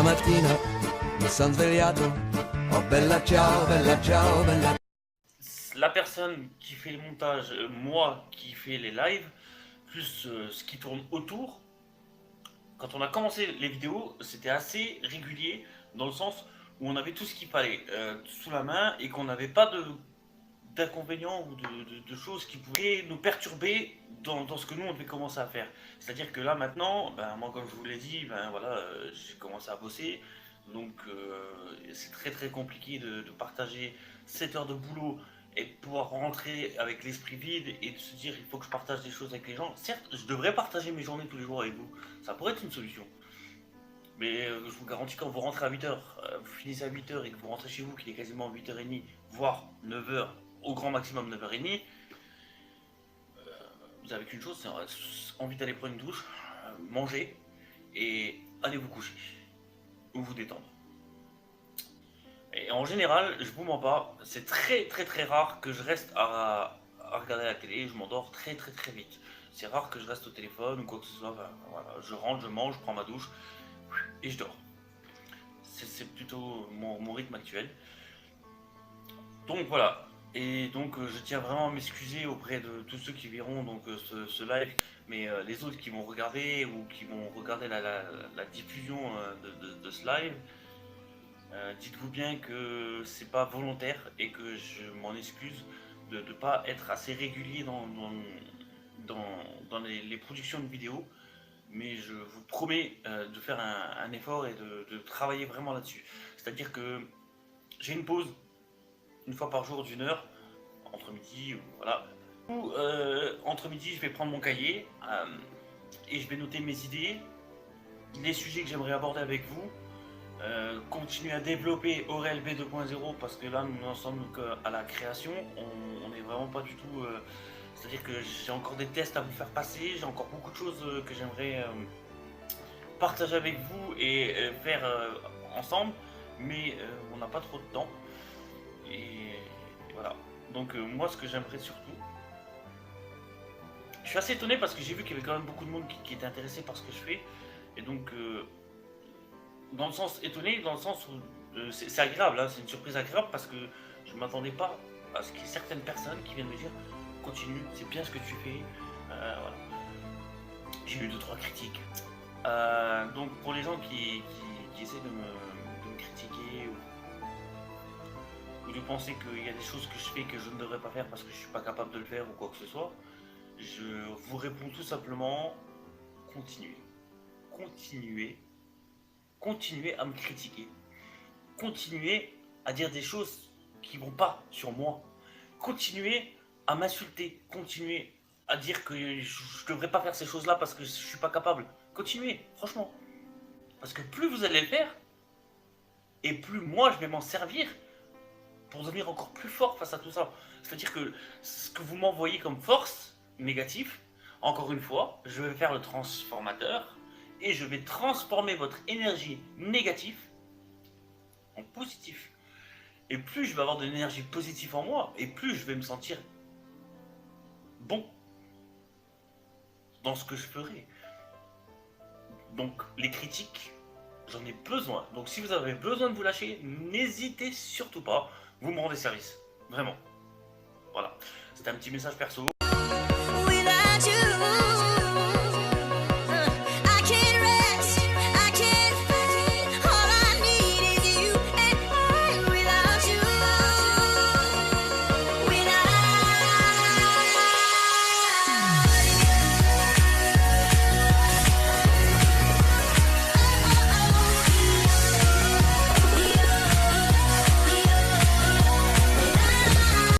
mattina mi son svegliato, oh bella ciao, bella ciao, bella. La personne qui fait le montage, moi qui fais les lives, plus ce qui tourne autour, quand on a commencé les vidéos, c'était assez régulier dans le sens où on avait tout ce qu'il fallait sous la main et qu'on n'avait pas d'inconvénients ou de choses qui pouvaient nous perturber dans ce que nous on devait commencer à faire. C'est-à-dire que là maintenant, ben, moi comme je vous l'ai dit, ben, voilà, j'ai commencé à bosser, donc c'est très très compliqué de partager 7 heures de boulot et de pouvoir rentrer avec l'esprit vide et de se dire il faut que je partage des choses avec les gens. Certes, je devrais partager mes journées tous les jours avec vous, ça pourrait être une solution. Mais je vous garantis, quand vous rentrez à 8h, vous finissez à 8h et que vous rentrez chez vous, qu'il est quasiment 8h30, voire 9h, au grand maximum 9h30, vous avez qu'une chose, c'est envie d'aller prendre une douche, manger et aller vous coucher ou vous détendre. Et en général, je vous mens pas, c'est très très très rare que je reste à regarder la télé, je m'endors très très très vite. C'est rare que je reste au téléphone ou quoi que ce soit, ben, voilà, je rentre, je mange, je prends ma douche et je dors. C'est plutôt mon rythme actuel. Donc voilà. Et donc je tiens vraiment à m'excuser auprès de tous ceux qui verront donc ce live, mais les autres qui vont regarder ou qui vont regarder la diffusion de ce live, dites-vous bien que c'est pas volontaire et que je m'en excuse de ne pas être assez régulier dans les productions de vidéos, mais je vous promets de faire un effort et de travailler vraiment là-dessus. C'est-à-dire que j'ai une pause une fois par jour d'1 heure, entre midi, ou voilà. Ou entre midi, je vais prendre mon cahier et je vais noter mes idées, les sujets que j'aimerais aborder avec vous, continuer à développer Aurel B 2.0 parce que là, nous n'en sommes qu'à la création, on n'est vraiment pas du tout. C'est-à-dire que j'ai encore des tests à vous faire passer, j'ai encore beaucoup de choses que j'aimerais partager avec vous et faire ensemble, mais on n'a pas trop de temps. Et voilà. Donc moi ce que j'aimerais surtout, je suis assez étonné parce que j'ai vu qu'il y avait quand même beaucoup de monde qui était intéressé par ce que je fais. Et donc dans le sens étonné, dans le sens où c'est agréable, hein, c'est une surprise agréable parce que je ne m'attendais pas à ce qu'il y ait certaines personnes qui viennent me dire continue, c'est bien ce que tu fais. Voilà. J'ai eu 2-3 critiques. Donc pour les gens qui essaient de me critiquer ou de penser qu'il y a des choses que je fais que je ne devrais pas faire parce que je ne suis pas capable de le faire ou quoi que ce soit, je vous réponds tout simplement, continuez. Continuez. Continuez à me critiquer. Continuez à dire des choses qui ne vont pas sur moi. Continuez à m'insulter. Continuez à dire que je ne devrais pas faire ces choses-là parce que je ne suis pas capable. Continuez, franchement. Parce que plus vous allez le faire, et plus moi je vais m'en servir pour devenir encore plus fort face à tout ça. C'est-à-dire que ce que vous m'envoyez comme force négative, encore une fois, je vais faire le transformateur et je vais transformer votre énergie négative en positif. Et plus je vais avoir de l'énergie positive en moi, et plus je vais me sentir bon dans ce que je ferai. Donc les critiques, j'en ai besoin. Donc si vous avez besoin de vous lâcher, n'hésitez surtout pas. Vous me rendez service. Vraiment. Voilà. C'était un petit message perso.